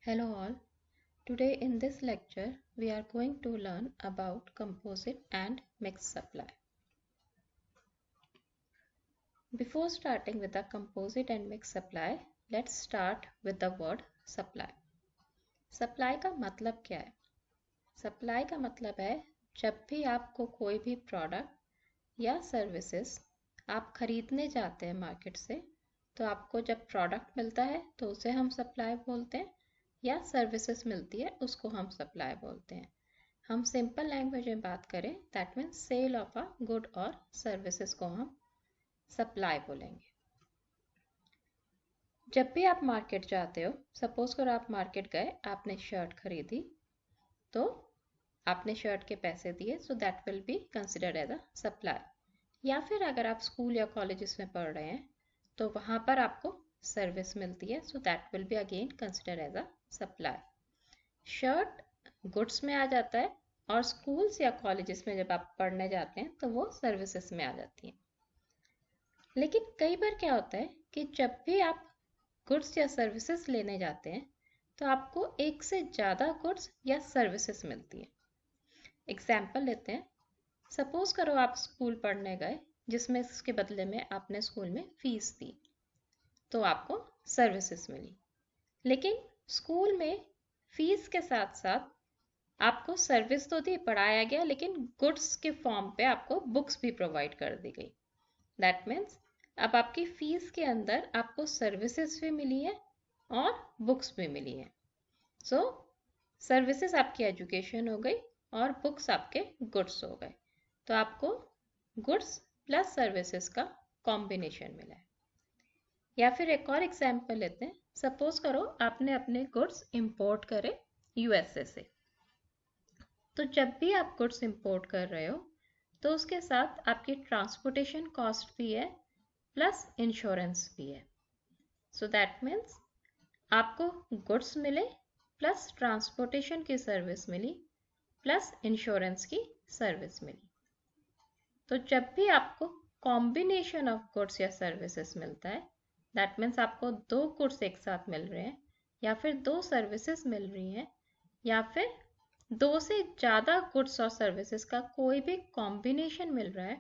Hello all. Today in this lecture we are going to learn about composite and mixed supply. Before starting with the composite and mixed supply, let's start with the word supply. Supply का मतलब क्या है? Supply का मतलब है जब भी आपको कोई भी प्रोडक्ट या सर्विसेज आप खरीदने जाते हैं मार्केट से, तो आपको जब प्रोडक्ट मिलता है तो उसे हम सप्लाई बोलते हैं या सर्विसेज मिलती है उसको हम सप्लाई बोलते हैं। हम सिंपल लैंग्वेज में बात करें that means sale of a good और सर्विसेज को हम सप्लाई बोलेंगे। जब भी आप मार्केट जाते हो, सपोज करो आप मार्केट गए, आपने शर्ट खरीदी, तो आपने शर्ट के पैसे दिए, so that will be considered as a supply. या फिर अगर आप स्कूल या कॉलेजेस में पढ़ रहे हैं तो वहाँ पर आपको सर्विस मिलती है, so that will be again considered as a supply. Shirt goods में आ जाता है और स्कूल्स या कॉलेजेस में जब आप पढ़ने जाते हैं तो वो सर्विसेज में आ जाती हैं। लेकिन कई बार क्या होता है कि जब भी आप गुड्स या सर्विसेज लेने जाते हैं तो आपको एक से ज़्यादा गुड्स या सर्विसेज मिलती है। एग्जाम्पल लेते हैं। सपोज करो आप स्कूल पढ़ने गए जिसमें इसके बदले में आपने स्कूल में फीस दी, तो आपको सर्विसेज मिली। लेकिन स्कूल में फीस के साथ साथ आपको सर्विस तो दी, पढ़ाया गया, लेकिन गुड्स के फॉर्म पे आपको बुक्स भी प्रोवाइड कर दी गई। दैट मीन्स अब आपकी फीस के अंदर आपको सर्विसेज भी मिली है और बुक्स भी मिली है। सो सर्विसेज आपकी एजुकेशन हो गई और बुक्स आपके गुड्स हो गए, तो आपको गुड्स प्लस सर्विसेज का कॉम्बिनेशन मिला है। या फिर एक और एग्जाम्पल लेते हैं। सपोज करो आपने अपने गुड्स इंपोर्ट करे यूएसए से, तो जब भी आप गुड्स इंपोर्ट कर रहे हो तो उसके साथ आपकी ट्रांसपोर्टेशन कॉस्ट भी है प्लस इंश्योरेंस भी है। सो दैट मीन्स आपको गुड्स मिले प्लस ट्रांसपोर्टेशन की सर्विस मिली प्लस इंश्योरेंस की सर्विस मिली। तो जब भी आपको कॉम्बिनेशन ऑफ गुड्स या सर्विसेज मिलता है, दैट मीन्स आपको दो गुड्स एक साथ मिल रहे हैं या फिर दो सर्विसेज मिल रही हैं या फिर दो से ज़्यादा गुड्स और सर्विसेज का कोई भी कॉम्बिनेशन मिल रहा है,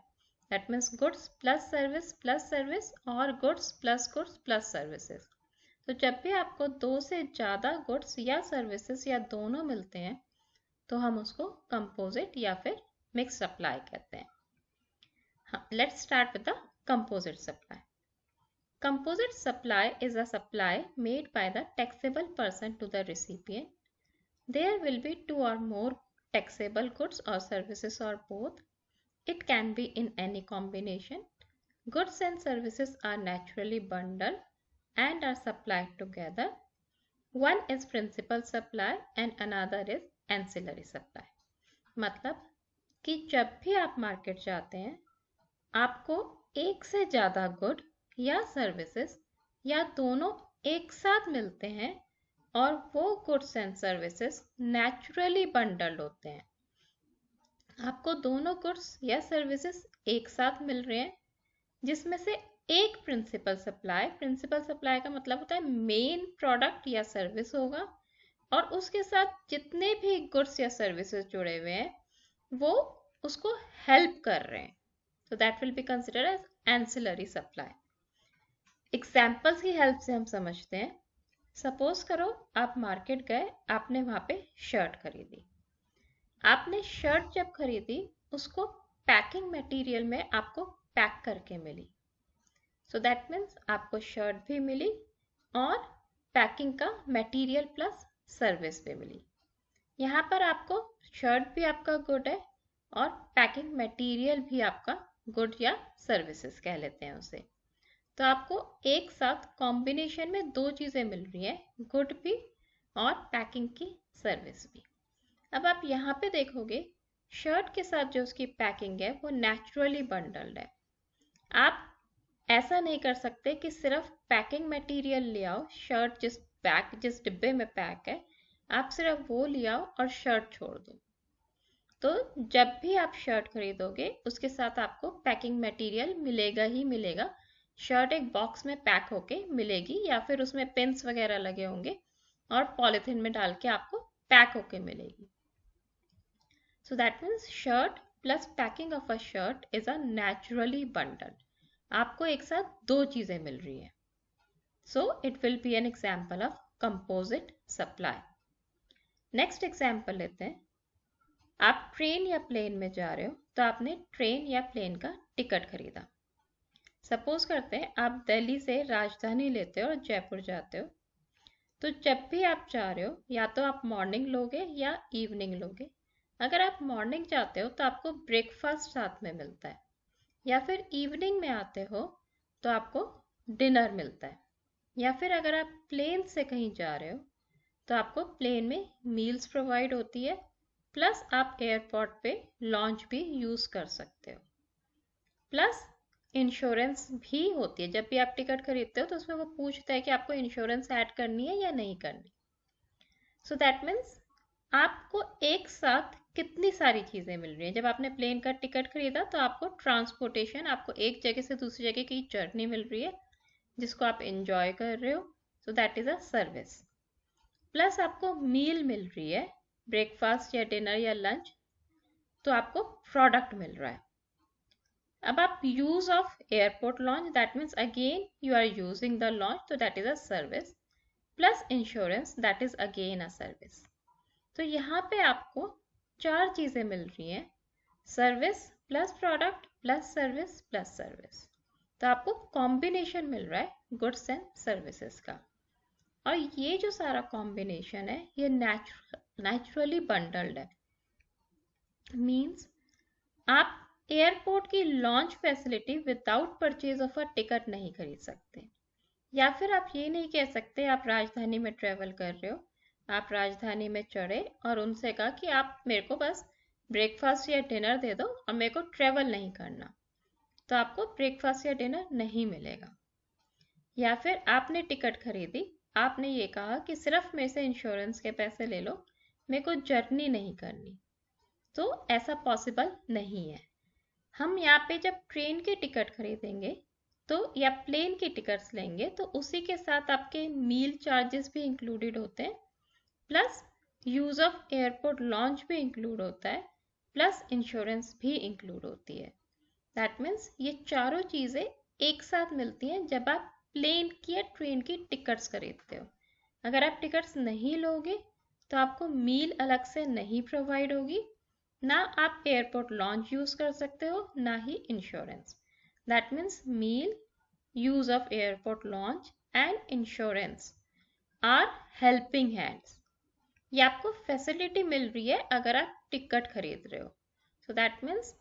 that means goods plus service और गुड्स प्लस सर्विसेज। तो जब भी आपको दो से ज़्यादा गुड्स या सर्विसेज या दोनों मिलते हैं तो हम उसको कंपोजिट या फिर मिक्स सप्लाई कहते हैं। Let's start with the composite supply. Composite supply is a supply made by the taxable person to the recipient. There will be two or more taxable goods or services or both. It can be in any combination. Goods and services are naturally bundled and are supplied together. One is principal supply and another is ancillary supply. मतलब कि जब भी आप market जाते हैं आपको एक से ज़्यादा गुड या सर्विसेज या दोनों एक साथ मिलते हैं और वो goods and services naturally bundled होते हैं। आपको दोनों गुड्स या सर्विसेज एक साथ मिल रहे हैं जिसमें से एक प्रिंसिपल सप्लाई का मतलब होता है मेन प्रोडक्ट या सर्विस होगा और उसके साथ जितने भी गुड्स या सर्विसेज जुड़े हुए हैं वो उसको हेल्प कर रहे हैं, so that will be considered as ancillary supply. Examples की हेल्प से हम समझते हैं। सपोज करो आप मार्केट गए, आपने वहां पे शर्ट खरीदी। आपने शर्ट जब खरीदी उसको पैकिंग मटेरियल में आपको पैक करके मिली, सो दैट मीन्स आपको शर्ट भी मिली और पैकिंग का मटेरियल प्लस सर्विस भी मिली। यहाँ पर आपको शर्ट भी आपका गुड है और पैकिंग मटेरियल भी आपका गुड या सर्विसेज कह लेते हैं उसे। तो आपको एक साथ कॉम्बिनेशन में दो चीज़ें मिल रही हैं, गुड भी और पैकिंग की सर्विस भी। अब आप यहाँ पे देखोगे शर्ट के साथ जो उसकी पैकिंग है वो नेचुरली बंडल्ड है। आप ऐसा नहीं कर सकते कि सिर्फ पैकिंग मटेरियल ले आओ, शर्ट जिस डिब्बे में पैक है आप सिर्फ वो ले आओ और शर्ट छोड़ दो। तो जब भी आप शर्ट खरीदोगे उसके साथ आपको पैकिंग मटेरियल मिलेगा ही मिलेगा। शर्ट एक बॉक्स में पैक होके मिलेगी या फिर उसमें पिन्स वगैरह लगे होंगे और पॉलिथीन में डाल के आपको पैक होके मिलेगी। सो that means shirt plus packing of a shirt is a naturally bundle. आपको एक साथ दो चीजें मिल रही है। सो it will B an example of composite supply. Next example लेते हैं। आप ट्रेन या प्लेन में जा रहे हो, तो आपने ट्रेन या प्लेन का टिकट खरीदा। सपोज करते हैं आप दिल्ली से राजधानी लेते हो और जयपुर जाते हो। तो जब भी आप जा रहे हो, या तो आप मॉर्निंग लोगे या इवनिंग लोगे। अगर आप मॉर्निंग जाते हो तो आपको ब्रेकफास्ट साथ में मिलता है, या फिर इवनिंग में आते हो तो आपको डिनर मिलता है, या फिर अगर आप प्लेन से कहीं जा रहे हो तो आपको प्लेन में मील्स प्रोवाइड होती है, प्लस आप एयरपोर्ट पे लॉन्च भी यूज कर सकते हो, प्लस इंश्योरेंस भी होती है। जब भी आप टिकट खरीदते हो तो उसमें वो पूछता है कि आपको इंश्योरेंस ऐड करनी है या नहीं करनी। सो दैट मीन्स आपको एक साथ कितनी सारी चीजें मिल रही हैं। जब आपने प्लेन का टिकट खरीदा तो आपको ट्रांसपोर्टेशन, आपको एक जगह से दूसरी जगह की जर्नी मिल रही है जिसको आप एंजॉय कर रहे हो। So that is a service. Plus आपको मील मिल रही है, ब्रेकफास्ट या डिनर या लंच, तो आपको प्रोडक्ट मिल रहा है। अब आप use of airport lounge, that means again you are using the lounge, तो that is a service, plus insurance, that is again a service. तो यहाँ पे आपको चार चीजें मिल रही हैं, service plus product plus service plus service. तो आपको कॉम्बिनेशन मिल रहा है गुड्स एंड सर्विसेज का। और ये जो सारा कॉम्बिनेशन है ये नेचुरली बंडल्ड है। मीन्स आप एयरपोर्ट की launch facility without purchase of a ticket नहीं खरीद सकते, या फिर आप ये नहीं कह सकते आप राजधानी में ट्रेवल कर रहे हो, आप राजधानी में चढ़े और उनसे कहा कि आप मेरे को बस ब्रेकफास्ट या डिनर दे दो और मेरे को ट्रेवल नहीं करना, तो आपको ब्रेकफास्ट या डिनर नहीं मिलेगा। या फिर आपने टिकट खरीदी, आपने ये कहा कि सिर्फ मेरे से इंश्योरेंस के पैसे ले लो, मेरे को जर्नी नहीं करनी, तो ऐसा पॉसिबल नहीं है। हम यहाँ पे जब ट्रेन की टिकट खरीदेंगे तो या प्लेन की टिकट्स लेंगे तो उसी के साथ आपके मील चार्जेस भी इंक्लूडेड होते हैं, plus use of airport launch भी इंक्लूड होता है, प्लस इंश्योरेंस भी इंक्लूड होती है। दैट मीन्स ये चारों चीजें एक साथ मिलती हैं जब आप प्लेन की या ट्रेन की टिकट्स खरीदते हो। अगर आप टिकट्स नहीं लोगे तो आपको मील अलग से नहीं प्रोवाइड होगी, ना आप एयरपोर्ट लॉन्च यूज कर सकते हो, ना ही insurance. That means meal, use of airport lounge and insurance are helping hands. ये आपको फैसिलिटी मिल रही है अगर आप टिकट खरीद रहे हो। सो that means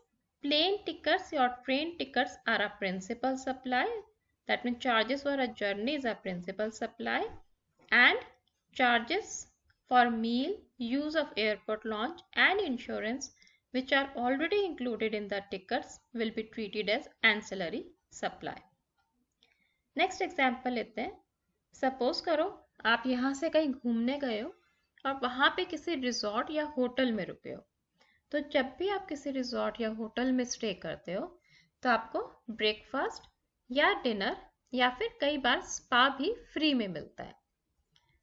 plane tickets or train tickets are a principal supply. That means charges for a journey is a principal supply, and charges for meal, use of airport launch and insurance which are already included in the tickets will be treated as ancillary supply. Next example लेते हैं। Suppose करो आप यहाँ से कहीं घूमने गए हो और वहाँ पे किसी रिजॉर्ट या होटल में रुके हो। तो जब भी आप किसी रिजॉर्ट या होटल में स्टे करते हो तो आपको ब्रेकफास्ट या डिनर या फिर कई बार स्पा भी फ्री में मिलता है।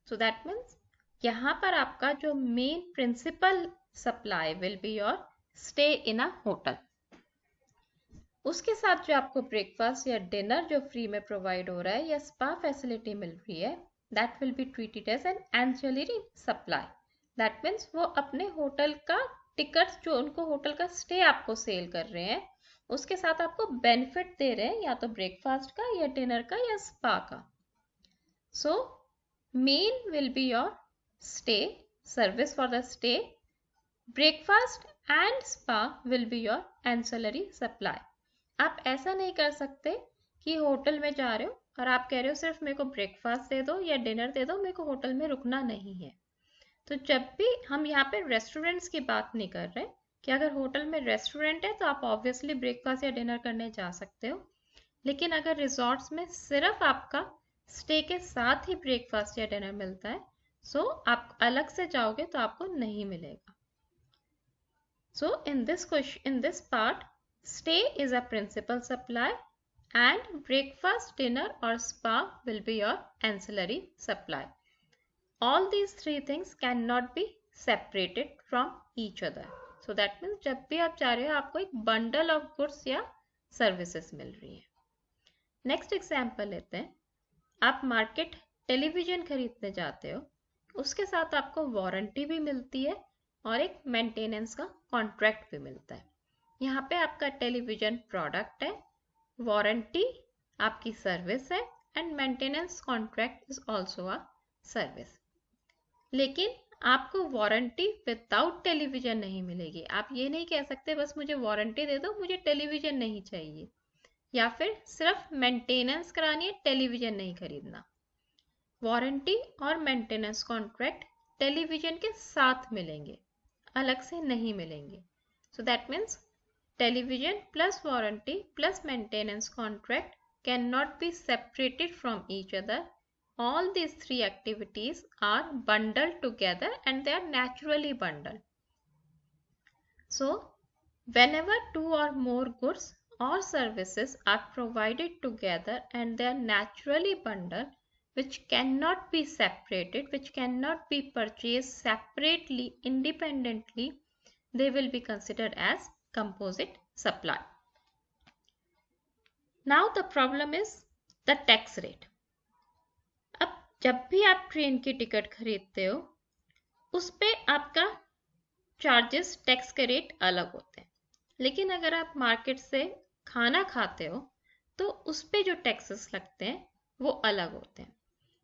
सो दैट मीन्स यहाँ पर आपका जो main principal supply will be your stay in a hotel. उसके साथ जो आपको ब्रेकफास्ट या डिनर जो फ्री में प्रोवाइड हो रहा है या स्पा फैसिलिटी मिल रही है, that will be treated as an ancillary supply. That means वो अपने होटल का टिकट्स जो उनको होटल का स्टे आपको सेल कर रहे हैं उसके साथ आपको बेनिफिट दे रहे हैं, या तो ब्रेकफास्ट का या डिनर का या स्पा का। So men will be your stay, service for the stay, breakfast and spa will be your ancillary supply. आप ऐसा नहीं कर सकते कि होटल में जा रहे हो और आप कह रहे हो सिर्फ मेरे को ब्रेकफास्ट दे दो या डिनर दे दो, मेरे को होटल में रुकना नहीं है। तो जब भी हम यहाँ पे रेस्टोरेंट्स की बात नहीं कर रहे कि अगर होटल में रेस्टोरेंट है तो आप ऑब्वियसली ब्रेकफास्ट या डिनर करने जा सकते हो, लेकिन अगर रिजॉर्ट्स में सिर्फ आपका स्टे के साथ ही ब्रेकफास्ट या डिनर मिलता है, सो आप अलग से जाओगे तो आपको नहीं मिलेगा। So in this part stay is a principal supply and breakfast, dinner or spa will be your ancillary supply. all these three things cannot be separated from each other. So that means जब भी आप जा रहे हो आपको एक bundle of goods या services मिल रही है. नेक्स्ट एग्जाम्पल लेते हैं. आप मार्केट टेलीविजन खरीदने जाते हो, उसके साथ आपको वारंटी भी मिलती है और एक मेंटेनेंस का कॉन्ट्रैक्ट भी मिलता है. यहाँ पे आपका टेलीविजन प्रोडक्ट है, वारंटी आपकी सर्विस है and maintenance contract is also a service. लेकिन आपको वारंटी विदाउट टेलीविजन नहीं मिलेगी. आप ये नहीं कह सकते बस मुझे वारंटी दे दो, मुझे टेलीविजन नहीं चाहिए, या फिर सिर्फ मेंटेनेंस करानी है, टेलीविजन नहीं खरीदना. वारंटी और मेंटेनेंस कॉन्ट्रैक्ट टेलीविजन के साथ मिलेंगे, अलग से नहीं मिलेंगे. सो that means television plus warranty plus maintenance contract can not be separated from each other. All these three activities are bundled together and they are naturally bundled. So, whenever two or more goods or services are provided together and they are naturally bundled, which cannot be separated, which cannot be purchased separately, independently, they will be considered as composite supply. Now the problem is the tax rate. अब जब भी आप train की ticket खरीदते हो उस पे आपका चार्जेस टैक्स के रेट अलग होते हैं. लेकिन अगर आप मार्केट से खाना खाते हो तो उस पे जो टैक्सेस लगते हैं वो अलग होते हैं.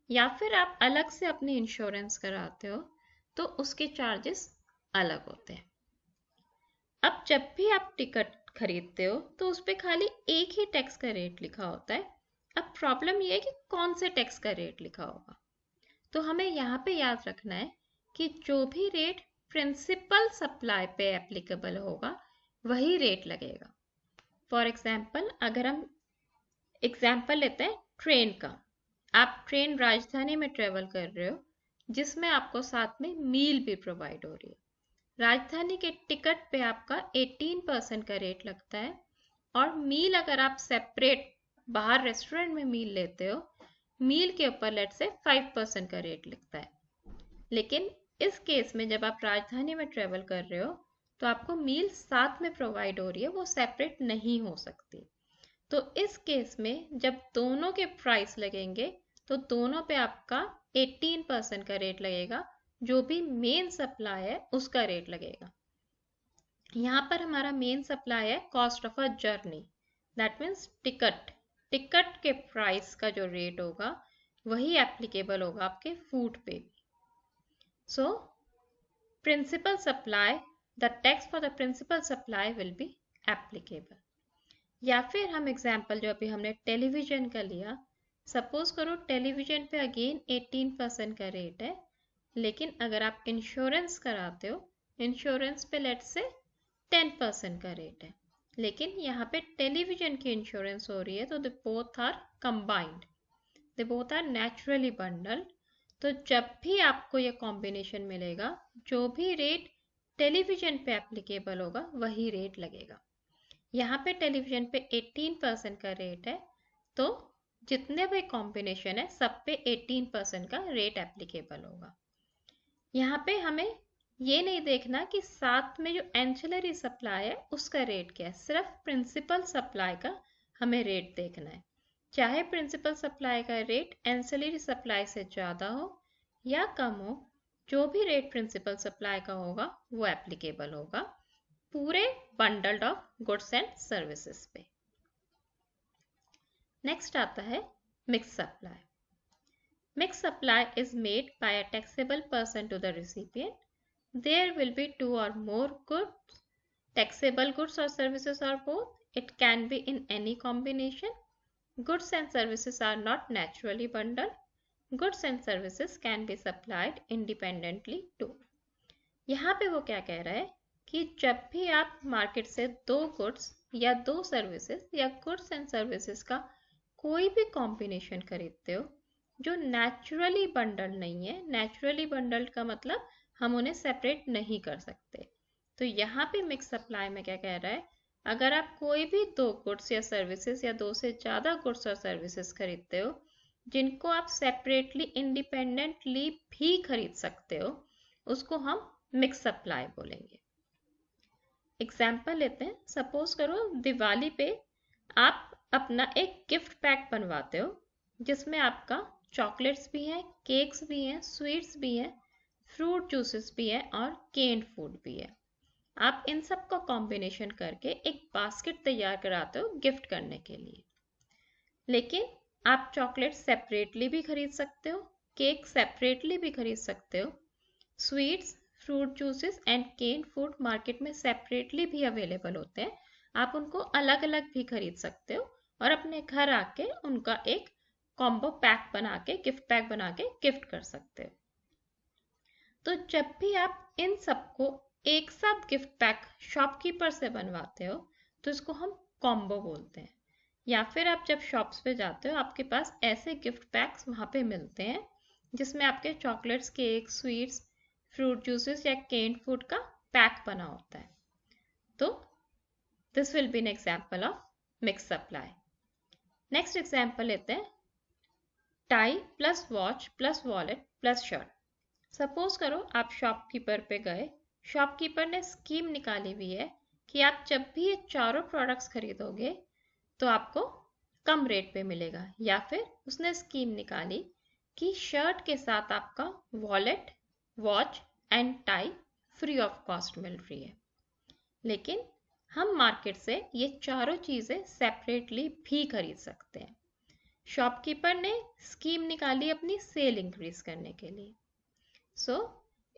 या फिर आप अलग से अपनी इंश्योरेंस कराते हो तो उसके चार्जेस अलग होते हैं. अब जब भी आप टिकट खरीदते हो तो उस पे खाली एक ही टैक्स का रेट लिखा होता है. अब प्रॉब्लम ये है कि कौन से टैक्स का रेट लिखा होगा. तो हमें यहाँ पे याद रखना है कि जो भी रेट प्रिंसिपल सप्लाई पे एप्लीकेबल होगा वही रेट लगेगा. फॉर एग्जाम्पल अगर हम एग्जाम्पल लेते हैं ट्रेन का. आप ट्रेन राजधानी में ट्रेवल कर रहे हो जिसमें आपको साथ में मील भी प्रोवाइड हो रही है. राजधानी के टिकट पे आपका 18% का रेट लगता है और मील अगर आप सेपरेट बाहर रेस्टोरेंट में मील लेते हो, मील के ऊपर लेट से 5% का रेट लगता है. लेकिन इस केस में जब आप राजधानी में ट्रेवल कर रहे हो तो आपको मील साथ में प्रोवाइड हो रही है, वो सेपरेट नहीं हो सकती. तो इस केस में जब दोनों के प्राइस लगेंगे तो दोनों पे आपका 18% का रेट लगेगा. जो भी मेन सप्लाई है उसका रेट लगेगा. यहाँ पर हमारा मेन सप्लाई है cost of a journey. That means ticket के प्राइस का जो रेट होगा वही एप्लीकेबल होगा आपके फूड पे भी. So principal supply, the tax for the principal supply will be applicable. या फिर हम एग्जांपल जो अभी हमने टेलीविजन का लिया, सपोज करो टेलीविजन पे अगेन 18% का रेट है, लेकिन अगर आप इंश्योरेंस कराते हो, इंश्योरेंस पे लेट से 10% का रेट है. लेकिन यहाँ पे टेलीविजन की इंश्योरेंस हो रही है तो they both are combined, they both are naturally bundled. तो जब भी आपको ये कॉम्बिनेशन मिलेगा, जो भी रेट टेलीविजन पे एप्लीकेबल होगा वही रेट लगेगा. यहाँ पे टेलीविजन पे 18% का रेट है तो जितने भी कॉम्बिनेशन है सब पे 18% का रेट एप्लीकेबल होगा. यहाँ पे हमें ये नहीं देखना कि साथ में जो एंसिलरी सप्लाई है उसका रेट क्या है, सिर्फ प्रिंसिपल सप्लाई का हमें रेट देखना है. चाहे प्रिंसिपल सप्लाई का रेट एंसिलरी सप्लाई से ज़्यादा हो या कम हो, जो भी रेट प्रिंसिपल सप्लाई का होगा वो एप्लीकेबल होगा पूरे bundled of goods and services पे. नेक्स्ट आता है mix supply. Mix supply is made by a taxable person to the recipient. There will be two or more goods, taxable goods or services or both. It can be in any combination. Goods and services are not naturally bundled. Goods and services can be supplied independently too. यहाँ पे वो क्या कह रहा है कि जब भी आप मार्केट से दो गुड्स या दो सर्विसेज या गुड्स एंड सर्विसेज का कोई भी कॉम्बिनेशन खरीदते हो जो नेचुरली बंडल्ड नहीं है, नेचुरली बंडल्ड का मतलब हम उन्हें सेपरेट नहीं कर सकते. तो यहाँ पे मिक्स सप्लाई में क्या कह रहा है, अगर आप कोई भी दो गुड्स या सर्विसेज या दो से ज़्यादा गुड्स और सर्विसेज खरीदते हो जिनको आप सेपरेटली इंडिपेंडेंटली भी खरीद सकते हो, उसको हम मिक्स सप्लाई बोलेंगे। एग्जाम्पल लेते हैं। सपोज करो दिवाली पे आप अपना एक गिफ्ट पैक बनवाते हो जिसमें आपका चॉकलेट्स भी हैं, केक्स भी हैं, स्वीट्स भी हैं, फ्रूट जूसेस भी हैं और केन्ड फूड भी है। आप इन सब का कॉम्बिनेशन करके एक बास्केट तैयार कराते हो गिफ्ट करने के लिए। लेकिन आप चॉकलेट सेपरेटली भी खरीद सकते हो, केक सेपरेटली भी खरीद सकते हो, sweets, fruit juices and canned food market में सेपरेटली भी अवेलेबल होते हैं। आप उनको अलग अलग भी खरीद सकते हो और अपने घर आके उनका एक कॉम्बो पैक बना के, गिफ्ट पैक बना के गिफ्ट कर सकते हो। तो जब भी आप इन सबको एक साथ गिफ्ट पैक शॉपकीपर से बनवाते हो तो इसको हम कॉम्बो बोलते हैं। या फिर आप जब शॉप्स पे जाते हो, आपके पास ऐसे गिफ्ट पैक्स वहाँ पे मिलते हैं जिसमें आपके chocolates, cake, sweets, fruit juices या केन्ड फूड का पैक बना होता है। तो this will be an example of mix supply. Next example लेते हैं, tie plus watch plus wallet plus shirt. Suppose करो आप शॉपकीपर पे गए, शॉपकीपर ने स्कीम निकाली हुई है कि आप जब भी ये चारों प्रोडक्ट्स खरीदोगे तो आपको कम रेट पे मिलेगा। या फिर उसने स्कीम निकाली कि शर्ट के साथ आपका wallet, watch and tie free of cost मिल रही है। लेकिन हम मार्केट से ये चारों चीज़ें सेपरेटली भी खरीद सकते हैं। शॉपकीपर ने स्कीम निकाली अपनी सेल इंक्रीज करने के लिए, so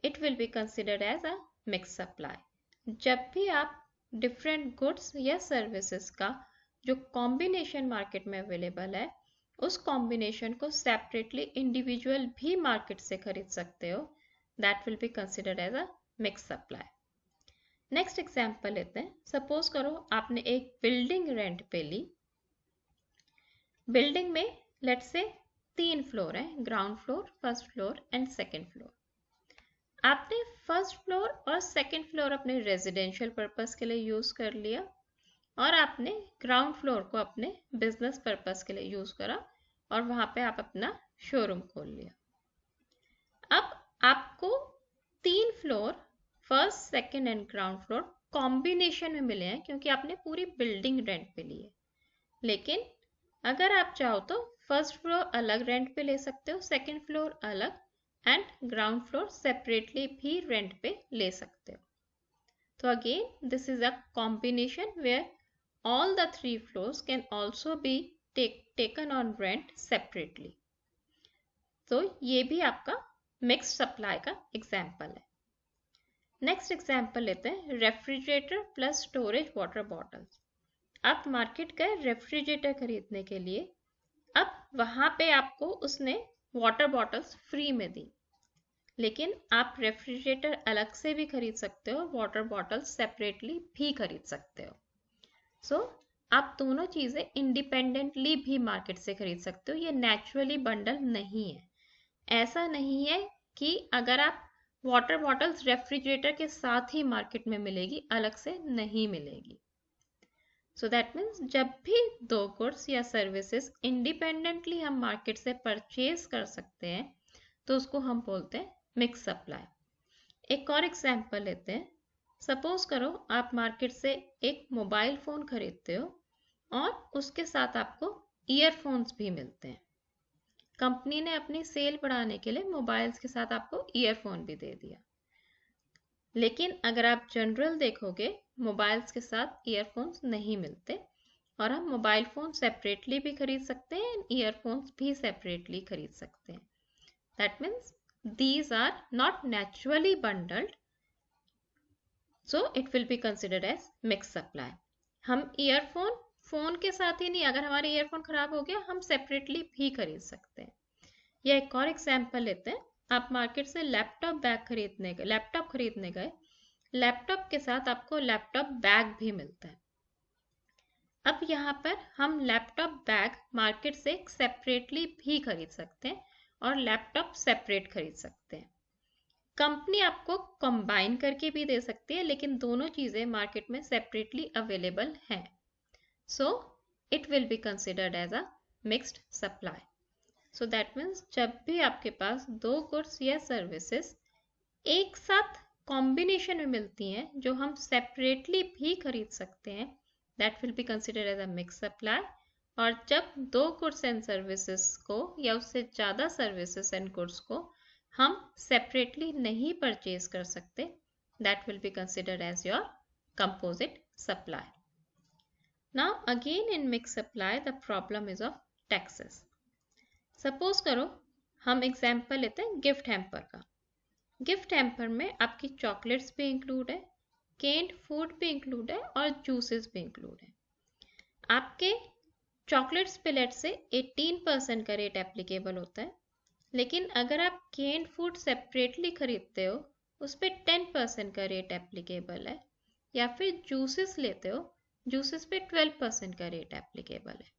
it will be considered as a mix supply. जब भी आप डिफरेंट गुड्स या सर्विसेज का जो कॉम्बिनेशन मार्केट में अवेलेबल है, उस कॉम्बिनेशन को सेपरेटली इंडिविजुअल भी मार्केट से खरीद सकते हो, that will be considered as a mix supply. Next example लेते हैं। सपोज करो आपने एक बिल्डिंग रेंट पे ली। बिल्डिंग में लेट्स से 3 फ्लोर है, ground floor, first floor and second floor. आपने फर्स्ट फ्लोर और सेकेंड फ्लोर अपने रेजिडेंशियल पर्पस के लिए यूज कर लिया और आपने ग्राउंड फ्लोर को अपने बिजनेस पर्पस के लिए यूज करा और वहां पे आप अपना शोरूम खोल लिया। अब आपको 3 floor, first, second and ground floor combination में मिले हैं क्योंकि आपने पूरी बिल्डिंग रेंट पे ली है। लेकिन अगर आप चाहो तो फर्स्ट फ्लोर अलग रेंट पे ले सकते हो, सेकेंड फ्लोर अलग एंड ग्राउंड फ्लोर सेपरेटली भी रेंट पे ले सकते हो। तो again this is a combination where all the 3 floors can also be taken on rent separately. तो ये भी आपका मिक्स्ड सप्लाई का एग्जाम्पल है। नेक्स्ट एग्जाम्पल लेते हैं, refrigerator plus storage water bottles. आप मार्केट गए रेफ्रिजरेटर खरीदने के लिए। अब वहां पे आपको उसने वाटर बॉटल्स फ्री में दी, लेकिन आप रेफ्रिजरेटर अलग से भी खरीद सकते हो, वाटर बॉटल्स सेपरेटली भी खरीद सकते हो। सो आप दोनों चीज़ें इंडिपेंडेंटली भी मार्केट से खरीद सकते हो। ये नेचुरली बंडल नहीं है। ऐसा नहीं है कि अगर आप वाटर बॉटल्स रेफ्रिजरेटर के साथ ही मार्केट में मिलेगी, अलग से नहीं मिलेगी। सो दैट मीन्स जब भी 2 गुड्स या सर्विसेज इंडिपेंडेंटली हम मार्केट से परचेज कर सकते हैं तो उसको हम बोलते हैं मिक्स सप्लाई। एक और एग्जाम्पल लेते हैं। सपोज करो आप मार्केट से एक मोबाइल फ़ोन खरीदते हो और उसके साथ आपको ईयरफोन्स भी मिलते हैं। कंपनी ने अपनी सेल बढ़ाने के लिए मोबाइल्स के साथ आपको ईयरफोन भी दे दिया। लेकिन अगर आप जनरल देखोगे, मोबाइल्स के साथ ईयरफोन्स नहीं मिलते और हम मोबाइल फ़ोन सेपरेटली भी खरीद सकते हैं, ईयरफोन्स भी सेपरेटली खरीद सकते हैं। That means these are not naturally bundled, so it will be considered as mix supply. हम ईयरफोन फोन के साथ ही नहीं, अगर हमारे ईयरफोन खराब हो गया हम सेपरेटली भी खरीद सकते हैं। या एक और एग्जांपल लेते हैं। आप मार्केट से लैपटॉप खरीदने गए, लैपटॉप के साथ आपको लैपटॉप बैग भी मिलता है। अब यहाँ पर हम लैपटॉप बैग मार्केट से सेपरेटली भी खरीद सकते हैं और लैपटॉप सेपरेट खरीद सकते हैं। कंपनी आपको कंबाइन करके भी दे सकती है, लेकिन दोनों चीज़ें मार्केट में सेपरेटली अवेलेबल हैं। So it will be considered as a mixed supply. So that means जब भी आपके पास दो गुड्स या सर्विसेज एक साथ कॉम्बिनेशन में मिलती हैं जो हम सेपरेटली भी खरीद सकते हैं, that will be considered as a mix supply. और जब दो गुड्स एंड सर्विसेज को या उससे ज़्यादा सर्विसेज एंड गुड्स को हम सेपरेटली नहीं परचेज कर सकते, that will be considered as your composite supply. Now again in mixed supply the problem is of taxes. Suppose करो हम एग्जाम्पल लेते हैं गिफ्ट हैम्पर का। गिफ्ट हैम्पर में आपकी चॉकलेट्स भी इंक्लूड है, केन्ड फूड भी इंक्लूड है और जूसेस भी इंक्लूड है। आपके चॉकलेट्स पे लेट से 18% का रेट एप्लीकेबल होता है, लेकिन अगर आप केन्ड फूड सेपरेटली खरीदते हो उस पर 10% का रेट एप्लीकेबल है, या फिर जूसेस लेते हो जूसेस पे 12% का रेट एप्लीकेबल है।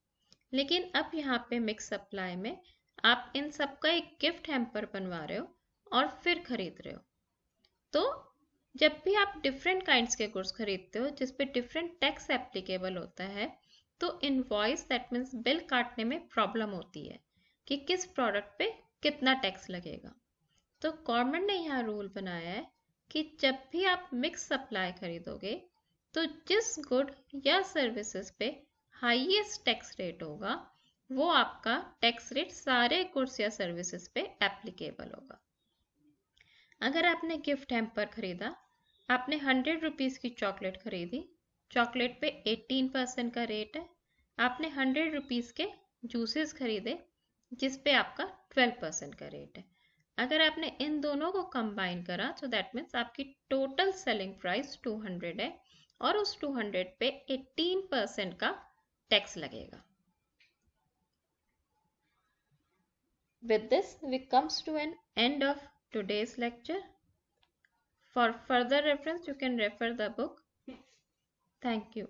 लेकिन अब यहाँ पे मिक्स सप्लाई में आप इन सब का एक गिफ्ट हैम्पर बनवा रहे हो और फिर खरीद रहे हो, तो जब भी आप डिफरेंट काइंड्स के गुड्स खरीदते हो जिस पे डिफरेंट टैक्स एप्लीकेबल होता है, तो इनवॉइस दैट मीन्स बिल काटने में प्रॉब्लम होती है कि किस प्रोडक्ट पे कितना टैक्स लगेगा। तो गवर्नमेंट ने यहाँ रूल बनाया है कि जब भी आप मिक्स सप्लाई खरीदोगे तो जिस गुड या सर्विसेज पे हाईएस्ट टैक्स रेट होगा वो आपका टैक्स रेट सारे गुड्स या सर्विसेज पे एप्लीकेबल होगा। अगर आपने गिफ्ट हैम्पर खरीदा, आपने 100 रुपीज़ की चॉकलेट खरीदी, चॉकलेट पे 18% का रेट है, आपने 100 रुपीज़ के जूसेस खरीदे जिस पे आपका 12% का रेट है। अगर आपने इन दोनों को कंबाइन करा तो दैट मीन्स आपकी टोटल सेलिंग प्राइस 200 है और उस 200 पे 18% का टैक्स लगेगा। With this, we comes to an end of today's lecture. For further reference, you can refer the book. Thank you.